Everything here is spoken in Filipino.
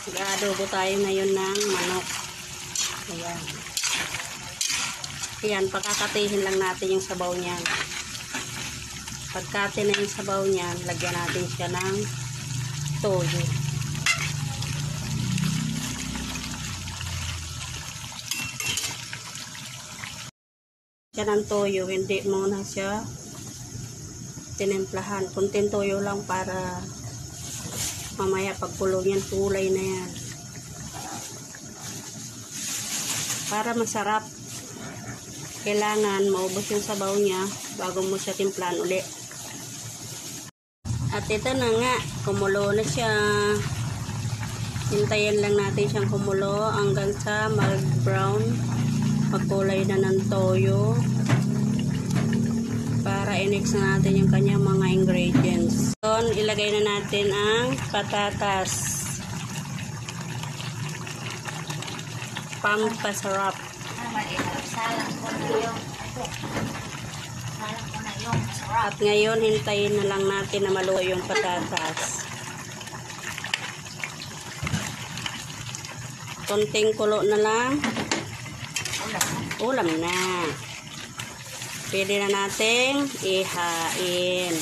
Mag-adobo tayo ngayon ng manok. Ayan. Ayan, pagkakatihin lang natin yung sabaw niyan. Pagkati na yung sabaw niyan, lagyan natin siya ng toyo. Yan ang toyo, hindi muna siya tinimplahan. Kunting toyo lang para mamaya pagkulo yan, kulay na yan. Para masarap, kailangan maubos yung sabaw niya bago mo siya timplahan uli. At ito na nga, kumulo na siya. Hintayin lang natin siyang kumulo hanggang sa mag-brown, magkulay na ng toyo. Para i-mix na natin yung kanyang mga ingredients. So, ilagay na natin ang patatas. Pampasarap. At ngayon, hintayin na lang natin na maluto yung patatas. Konting kulo na lang. Ulam na. Pwede na natin ihain.